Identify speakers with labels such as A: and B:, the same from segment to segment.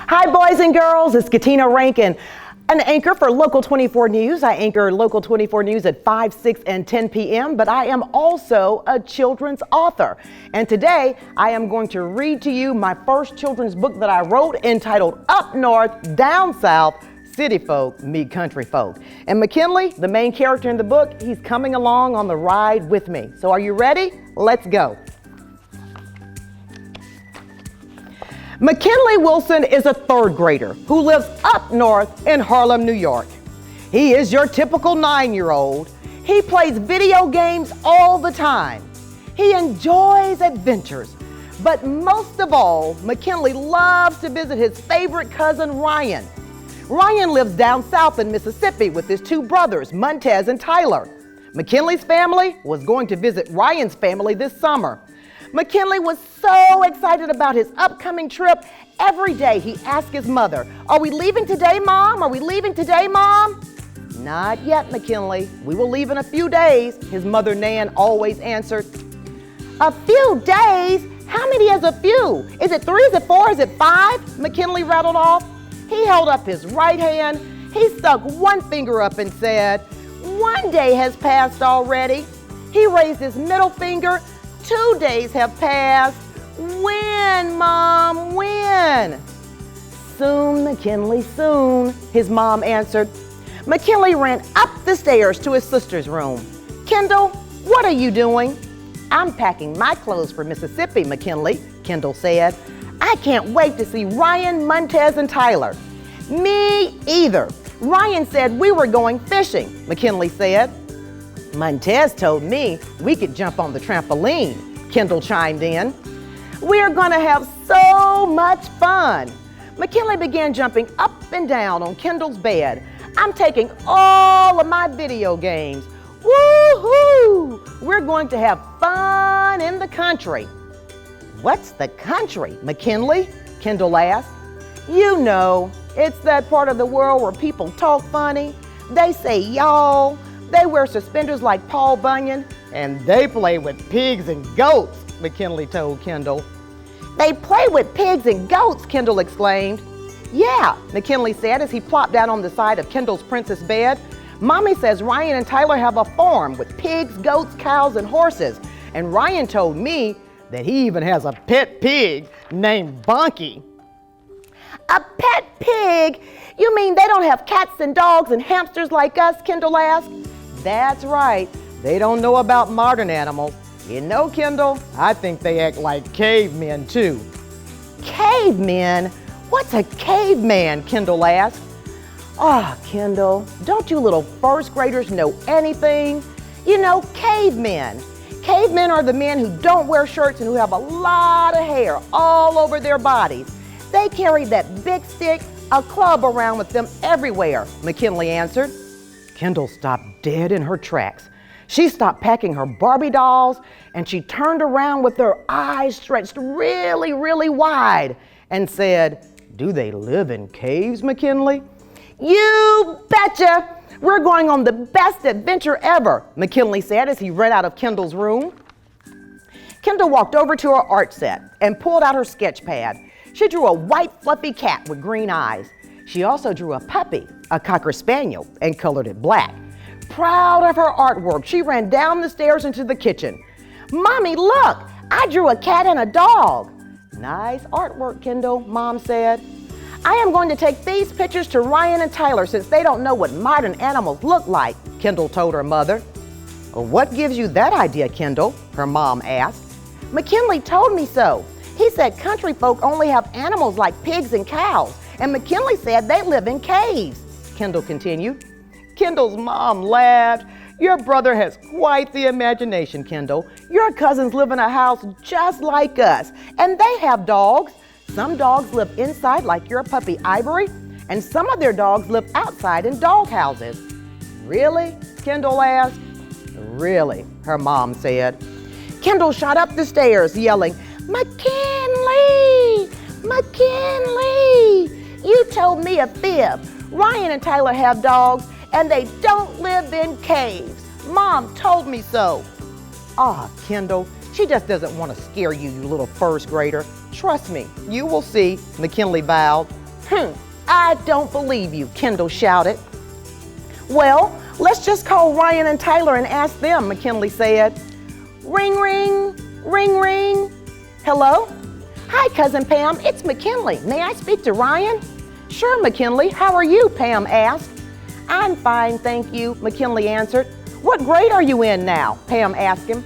A: Hi, boys and girls. It's Katina Rankin, an anchor for Local 24 News. I anchor Local 24 News at 5, 6, and 10 p.m., but I am also a children's author. And today, I am going to read to you my first children's book that I wrote entitled Up North, Down South, City Folk Meet Country Folk. And McKinley, the main character in the book, he's coming along on the ride with me. So are you ready? Let's go. McKinley Wilson is a third grader who lives up north in Harlem, New York. He is your typical 9-year-old. He plays video games all the time. He enjoys adventures, but most of all, McKinley loves to visit his favorite cousin, Ryan. Ryan lives down south in Mississippi with his two brothers, Montez and Tyler. McKinley's family was going to visit Ryan's family this summer. McKinley was so excited about his upcoming trip. Every day he asked his mother, "Are we leaving today, Mom? Are we leaving today, Mom?" "Not yet, McKinley. We will leave in a few days," his mother Nan always answered. "A few days? How many is a few? Is it 3? Is it 4? Is it 5? McKinley rattled off. He held up his right hand. He stuck one finger up and said, "1 day has passed already." He raised his middle finger. 2 days have passed. When, Mom, when? "Soon, McKinley, soon," his mom answered. McKinley ran up the stairs to his sister's room. "Kendall, what are you doing?" "I'm packing my clothes for Mississippi, McKinley," Kendall said. "I can't wait to see Ryan, Montez, and Tyler." "Me either. Ryan said we were going fishing," McKinley said. "Montez told me we could jump on the trampoline," Kendall chimed in. "We're gonna have so much fun." McKinley began jumping up and down on Kendall's bed. "I'm taking all of my video games. Woo-hoo! We're going to have fun in the country." "What's the country, McKinley?" Kendall asked. "You know, it's that part of the world where people talk funny. They say y'all. They wear suspenders like Paul Bunyan, and they play with pigs and goats," McKinley told Kendall. "They play with pigs and goats," Kendall exclaimed. "Yeah," McKinley said as he plopped down on the side of Kendall's princess bed. "Mommy says Ryan and Tyler have a farm with pigs, goats, cows, and horses. And Ryan told me that he even has a pet pig named Bunky." "A pet pig? You mean they don't have cats and dogs and hamsters like us?" Kendall asked. "That's right. They don't know about modern animals. You know, Kendall, I think they act like cavemen too." "Cavemen? What's a caveman?" Kendall asked. "Ah, Kendall, don't you little first graders know anything? You know, cavemen. Cavemen are the men who don't wear shirts and who have a lot of hair all over their bodies. They carry that big stick, a club around with them everywhere," McKinley answered. Kendall stopped dead in her tracks. She stopped packing her Barbie dolls and she turned around with her eyes stretched really, really wide and said, "Do they live in caves, McKinley?" "You betcha! We're going on the best adventure ever," McKinley said as he ran out of Kendall's room. Kendall walked over to her art set and pulled out her sketch pad. She drew a white fluffy cat with green eyes. She also drew a puppy, a Cocker Spaniel, and colored it black. Proud of her artwork, she ran down the stairs into the kitchen. "Mommy, look! I drew a cat and a dog." "Nice artwork, Kendall," Mom said. "I am going to take these pictures to Ryan and Tyler since they don't know what modern animals look like," Kendall told her mother. "What gives you that idea, Kendall?" her mom asked. "McKinley told me so. He said country folk only have animals like pigs and cows, and McKinley said they live in caves," Kendall continued. Kendall's mom laughed. "Your brother has quite the imagination, Kendall. Your cousins live in a house just like us, and they have dogs. Some dogs live inside like your puppy Ivory, and some of their dogs live outside in dog houses." "Really?" Kendall asked. "Really," her mom said. Kendall shot up the stairs yelling, "McKinley! McKinley! You told me a fib. Ryan and Tyler have dogs, and they don't live in caves. Mom told me so." "Ah, Kendall, she just doesn't want to scare you, you little first grader. Trust me, you will see," McKinley vowed. I don't believe you, Kendall shouted. Well, let's just call Ryan and Tyler and ask them, McKinley said. Ring, ring, ring, ring. Hello? Hi, Cousin Pam, it's McKinley. May I speak to Ryan? Sure, McKinley. How are you? Pam asked. I'm fine, thank you, McKinley answered. What grade are you in now? Pam asked him.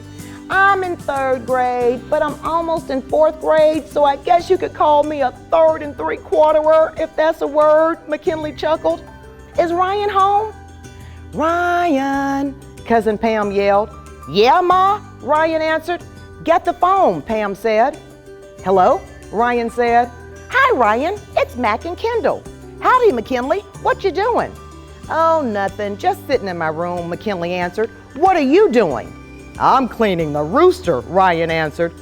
A: I'm in 3rd grade, but I'm almost in 4th grade, so I guess you could call me a 3 3/4-er, if that's a word, McKinley chuckled. Is Ryan home? Ryan, Cousin Pam yelled. Yeah, Ma, Ryan answered. Get the phone, Pam said. Hello, Ryan said. Hi, Ryan, it's Mac and Kendall. Howdy, McKinley, what you doing? Oh, nothing, just sitting in my room, McKinley answered. What are you doing? I'm cleaning the rooster, Ryan answered.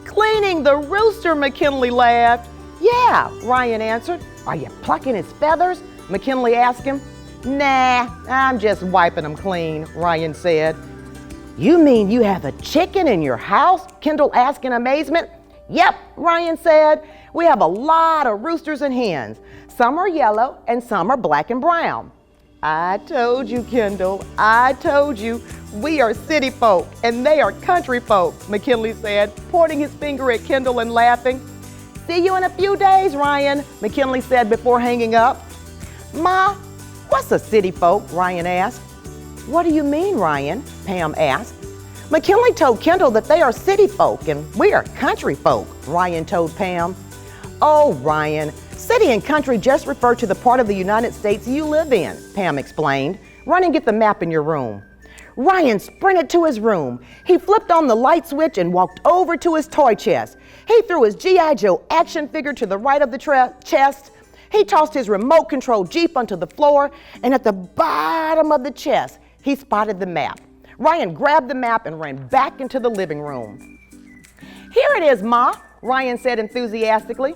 A: Cleaning the rooster, McKinley laughed. Yeah, Ryan answered. Are you plucking his feathers? McKinley asked him. Nah, I'm just wiping them clean, Ryan said. You mean you have a chicken in your house? Kendall asked in amazement. Yep, Ryan said. We have a lot of roosters and hens. Some are yellow and some are black and brown. I told you, Kendall, I told you. We are city folk and they are country folk, McKinley said, pointing his finger at Kendall and laughing. See you in a few days, Ryan, McKinley said before hanging up. Ma, what's a city folk? Ryan asked. What do you mean, Ryan? Pam asked. McKinley told Kendall that they are city folk and we are country folk, Ryan told Pam. Oh, Ryan, city and country just refer to the part of the United States you live in, Pam explained. Run and get the map in your room. Ryan sprinted to his room. He flipped on the light switch and walked over to his toy chest. He threw his G.I. Joe action figure to the right of the chest. He tossed his remote control Jeep onto the floor, and at the bottom of the chest, he spotted the map. Ryan grabbed the map and ran back into the living room. Here it is, Ma, Ryan said enthusiastically.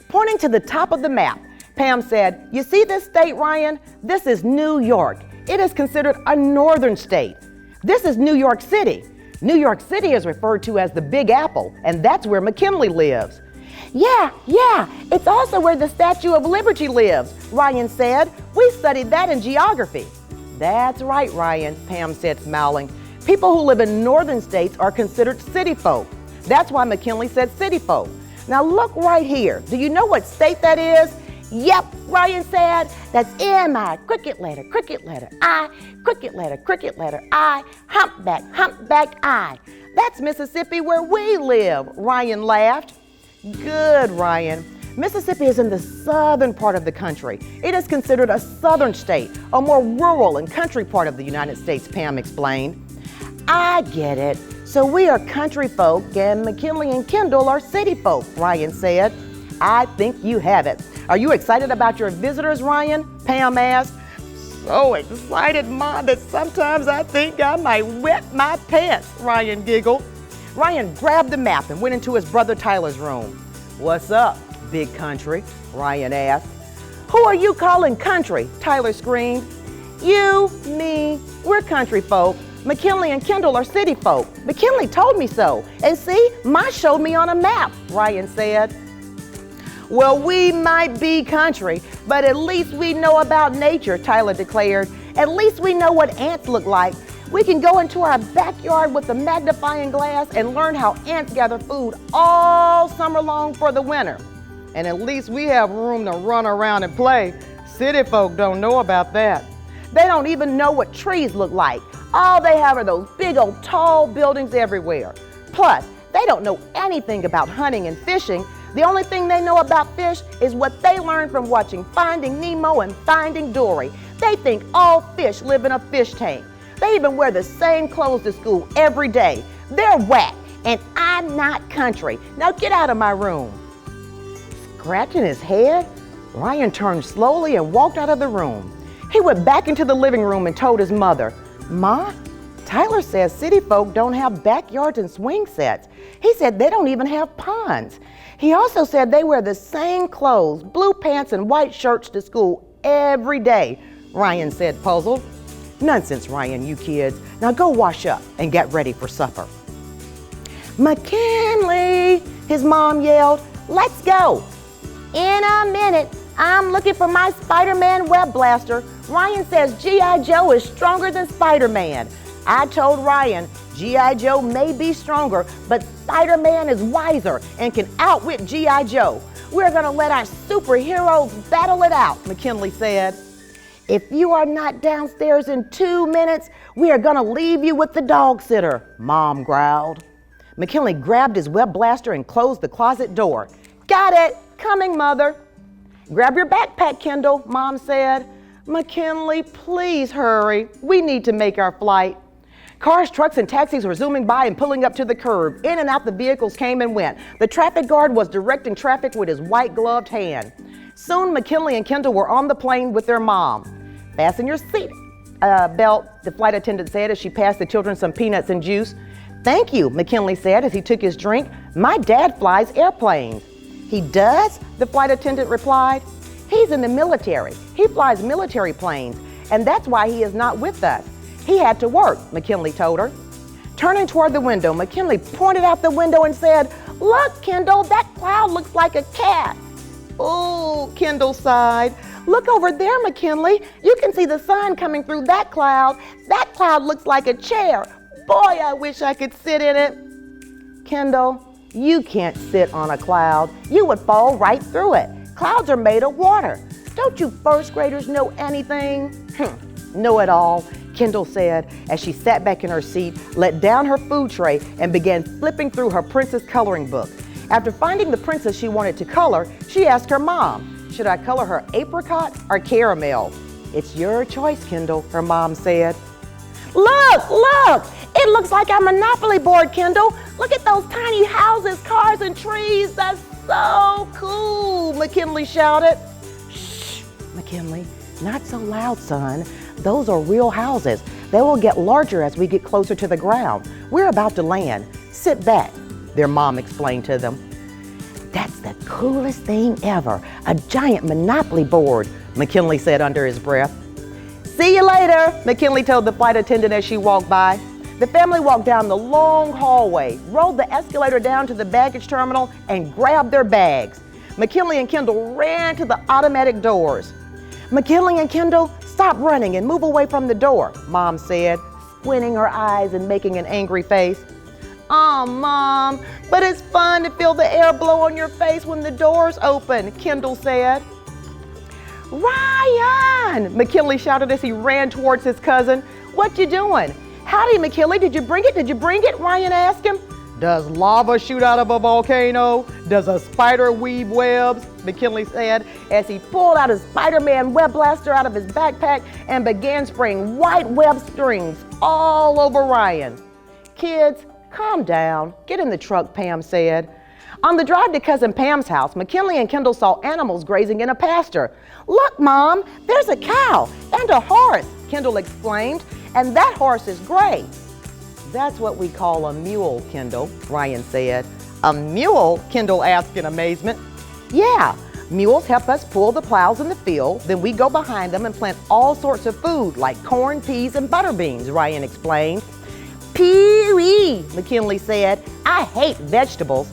A: Pointing to the top of the map, Pam said, you see this state, Ryan? This is New York. It is considered a northern state. This is New York City. New York City is referred to as the Big Apple, and that's where McKinley lives. Yeah, it's also where the Statue of Liberty lives, Ryan said. We studied that in geography. That's right, Ryan, Pam said, smiling. People who live in northern states are considered city folk. That's why McKinley said city folk. Now look right here. Do you know what state that is? Yep, Ryan said. That's M-I, cricket letter, I, cricket letter, I, humpback, I. That's Mississippi where we live, Ryan laughed. Good, Ryan. Mississippi is in the southern part of the country. It is considered a southern state, a more rural and country part of the United States, Pam explained. I get it. So we are country folk and McKinley and Kendall are city folk, Ryan said. I think you have it. Are you excited about your visitors, Ryan? Pam asked. So excited, Ma, that sometimes I think I might wet my pants, Ryan giggled. Ryan grabbed the map and went into his brother Tyler's room. What's up, big country? Ryan asked. Who are you calling country? Tyler screamed. You, me, we're country folk. McKinley and Kendall are city folk. McKinley told me so. And see, Ma showed me on a map, Ryan said. Well, we might be country, but at least we know about nature, Tyler declared. At least we know what ants look like. We can go into our backyard with a magnifying glass and learn how ants gather food all summer long for the winter. And at least we have room to run around and play. City folk don't know about that. They don't even know what trees look like. All they have are those big old tall buildings everywhere. Plus, they don't know anything about hunting and fishing. The only thing they know about fish is what they learned from watching Finding Nemo and Finding Dory. They think all fish live in a fish tank. They even wear the same clothes to school every day. They're whack, and I'm not country. Now get out of my room. Scratching his head, Ryan turned slowly and walked out of the room. He went back into the living room and told his mother, Ma, Tyler says city folk don't have backyards and swing sets. He said they don't even have ponds. He also said they wear the same clothes, blue pants and white shirts to school every day, Ryan said, puzzled. Nonsense, Ryan, you kids. Now go wash up and get ready for supper. McKinley, his mom yelled, let's go. In a minute, I'm looking for my Spider-Man web blaster. Ryan says G.I. Joe is stronger than Spider-Man. I told Ryan, G.I. Joe may be stronger, but Spider-Man is wiser and can outwit G.I. Joe. We're gonna let our superheroes battle it out, McKinley said. If you are not downstairs in 2 minutes, we are gonna leave you with the dog sitter, Mom growled. McKinley grabbed his web blaster and closed the closet door. Got it, coming, Mother. Grab your backpack, Kendall, Mom said. McKinley, please hurry. We need to make our flight. Cars, trucks, and taxis were zooming by and pulling up to the curb. In and out the vehicles came and went. The traffic guard was directing traffic with his white-gloved hand. Soon, McKinley and Kendall were on the plane with their mom. Fasten your seat belt, the flight attendant said as she passed the children some peanuts and juice. Thank you, McKinley said as he took his drink. My dad flies airplanes. He does? The flight attendant replied. He's in the military. He flies military planes, and that's why he is not with us. He had to work, McKinley told her. Turning toward the window, McKinley pointed out the window and said, Look, Kendall, that cloud looks like a cat. Oh, Kendall sighed. Look over there, McKinley. You can see the sun coming through that cloud. That cloud looks like a chair. Boy, I wish I could sit in it. Kendall, you can't sit on a cloud. You would fall right through it. Clouds are made of water. Don't you first graders know anything? Know it all, Kendall said as she sat back in her seat, let down her food tray, and began flipping through her princess coloring book. After finding the princess she wanted to color, she asked her mom, should I color her apricot or caramel? It's your choice, Kendall, her mom said. Look! It looks like our Monopoly board, Kendall. Look at those tiny houses, cars, and trees. That's so cool, McKinley shouted. Shh, McKinley, not so loud, son. Those are real houses. They will get larger as we get closer to the ground. We're about to land. Sit back, their mom explained to them. That's the coolest thing ever, a giant Monopoly board, McKinley said under his breath. See you later, McKinley told the flight attendant as she walked by. The family walked down the long hallway, rolled the escalator down to the baggage terminal, and grabbed their bags. McKinley and Kendall ran to the automatic doors. McKinley and Kendall, stop running and move away from the door, Mom said, squinting her eyes and making an angry face. Oh, Mom, but it's fun to feel the air blow on your face when the doors open, Kendall said. Ryan, McKinley shouted as he ran towards his cousin. What you doing? Howdy, McKinley, did you bring it? Ryan asked him. Does lava shoot out of a volcano? Does a spider weave webs? McKinley said as he pulled out his Spider-Man web blaster out of his backpack and began spraying white web strings all over Ryan. Kids, calm down. Get in the truck, Pam said. On the drive to Cousin Pam's house, McKinley and Kendall saw animals grazing in a pasture. Look, Mom, there's a cow and a horse, Kendall exclaimed, and that horse is gray. That's what we call a mule, Kendall, Ryan said. A mule? Kendall asked in amazement. Yeah, mules help us pull the plows in the field, then we go behind them and plant all sorts of food like corn, peas, and butter beans, Ryan explained. Pee-wee, McKinley said. I hate vegetables.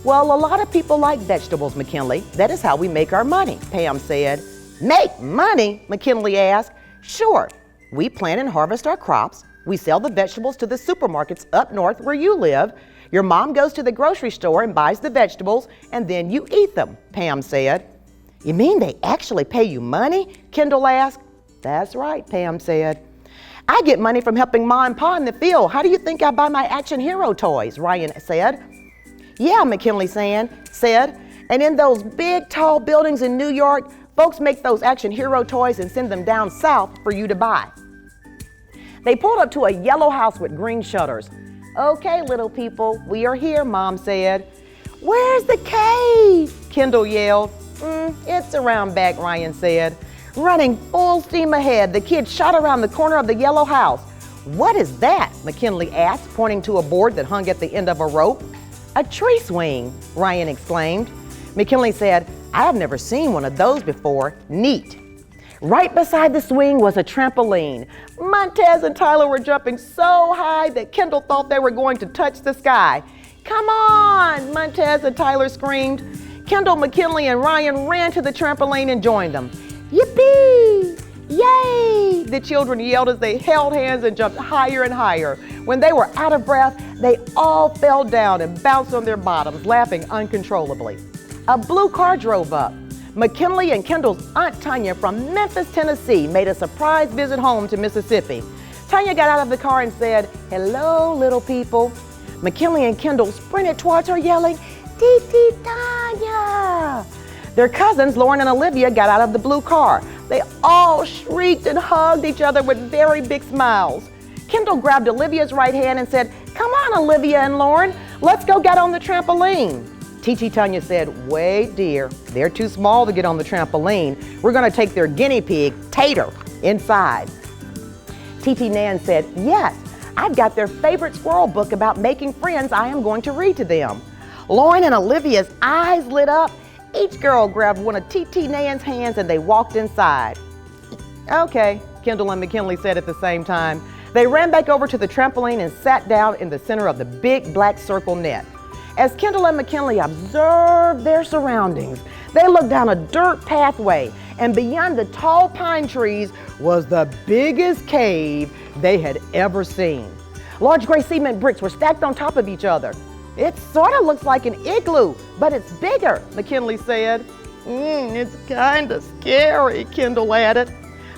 A: Well, a lot of people like vegetables, McKinley. That is how we make our money, Pam said. Make money? McKinley asked. Sure. We plant and harvest our crops. We sell the vegetables to the supermarkets up north where you live. Your mom goes to the grocery store and buys the vegetables, and then you eat them, Pam said. You mean they actually pay you money? Kendall asked. That's right, Pam said. I get money from helping Ma and Pa in the field. How do you think I buy my action hero toys? Ryan said. Yeah, McKinley said. And in those big, tall buildings in New York, folks make those action hero toys and send them down south for you to buy. They pulled up to a yellow house with green shutters. Okay, little people, we are here, Mom said. Where's the cave? Kendall yelled. It's around back, Ryan said. Running full steam ahead, the kids shot around the corner of the yellow house. What is that? McKinley asked, pointing to a board that hung at the end of a rope. A tree swing, Ryan exclaimed. McKinley said, I have never seen one of those before. Neat. Right beside the swing was a trampoline. Montez and Tyler were jumping so high that Kendall thought they were going to touch the sky. Come on, Montez and Tyler screamed. Kendall, McKinley, and Ryan ran to the trampoline and joined them. Yippee! Yay! The children yelled as they held hands and jumped higher and higher. When they were out of breath, they all fell down and bounced on their bottoms, laughing uncontrollably. A blue car drove up. McKinley and Kendall's Aunt Tanya from Memphis, Tennessee made a surprise visit home to Mississippi. Tanya got out of the car and said, "Hello, little people." McKinley and Kendall sprinted towards her yelling, "Titi Tanya!" Their cousins, Lauren and Olivia, got out of the blue car. They all shrieked and hugged each other with very big smiles. Kendall grabbed Olivia's right hand and said, "Come on, Olivia and Lauren, let's go get on the trampoline." Titi Tanya said, "Wait, dear, they're too small to get on the trampoline. We're going to take their guinea pig, Tater, inside." Titi Nan said, "Yes, I've got their favorite squirrel book about making friends I am going to read to them." Lauren and Olivia's eyes lit up. Each girl grabbed one of Titi Nan's hands and they walked inside. "Okay," Kendall and McKinley said at the same time. They ran back over to the trampoline and sat down in the center of the big black circle net. As Kendall and McKinley observed their surroundings, they looked down a dirt pathway, and beyond the tall pine trees was the biggest cave they had ever seen. Large gray cement bricks were stacked on top of each other. "It sort of looks like an igloo, but it's bigger," McKinley said. It's kind of scary," Kendall added.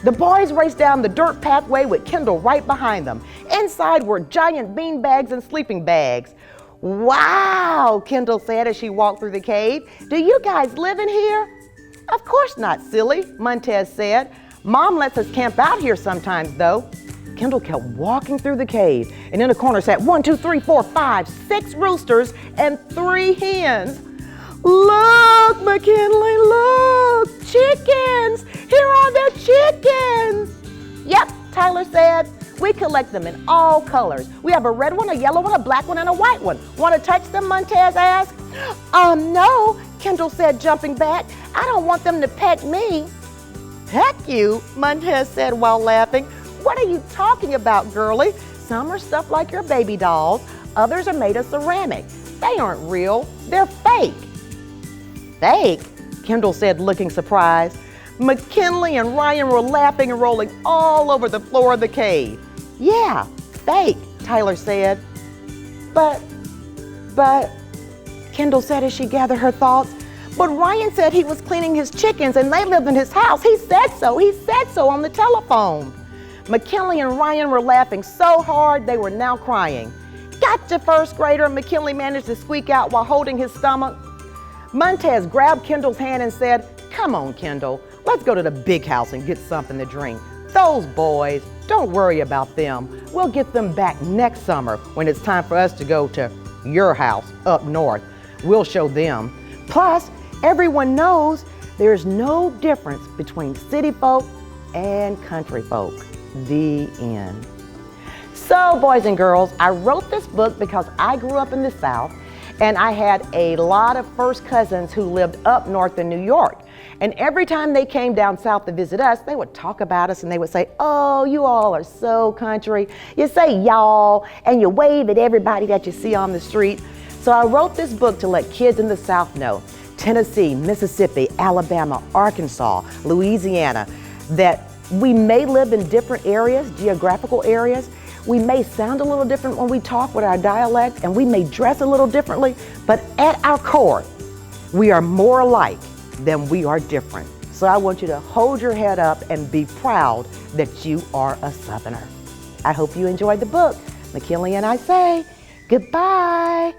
A: The boys raced down the dirt pathway with Kendall right behind them. Inside were giant bean bags and sleeping bags. "Wow," Kendall said as she walked through the cave. "Do you guys live in here?" "Of course not, silly," Montez said. "Mom lets us camp out here sometimes, though." Kendall kept walking through the cave, and in a corner sat 1, 2, 3, 4, 5, 6 roosters and 3 hens. "Look, McKinley, look! Chickens! Here are the chickens!" "Yep," Tyler said. "We collect them in all colors. We have a red one, a yellow one, a black one, and a white one. Want to touch them?" Montez asked. No," Kendall said, jumping back. "I don't want them to peck me." "Peck you?" Montez said while laughing. "What are you talking about, girlie? Some are stuffed like your baby dolls. Others are made of ceramic. They aren't real. They're fake." "Fake?" Kendall said, looking surprised. McKinley and Ryan were laughing and rolling all over the floor of the cave. "Yeah, fake," Tyler said. But, Kendall said as she gathered her thoughts, "But Ryan said he was cleaning his chickens and they lived in his house. He said so on the telephone." McKinley and Ryan were laughing so hard they were now crying. "Gotcha, first grader," McKinley managed to squeak out while holding his stomach. Montez grabbed Kendall's hand and said, "Come on, Kendall, let's go to the big house and get something to drink. Those boys, don't worry about them. We'll get them back next summer when it's time for us to go to your house up north. We'll show them. Plus, everyone knows there's no difference between city folk and country folk." The end. So, boys and girls, I wrote this book because I grew up in the South and I had a lot of first cousins who lived up north in New York. And every time they came down south to visit us, they would talk about us and they would say, "Oh, you all are so country. You say y'all and you wave at everybody that you see on the street." So I wrote this book to let kids in the South know, Tennessee, Mississippi, Alabama, Arkansas, Louisiana, that we may live in different areas, geographical areas. We may sound a little different when we talk with our dialect, and we may dress a little differently, but at our core, we are more alike than we are different. So I want you to hold your head up and be proud that you are a Southerner. I hope you enjoyed the book. McKinley and I say goodbye.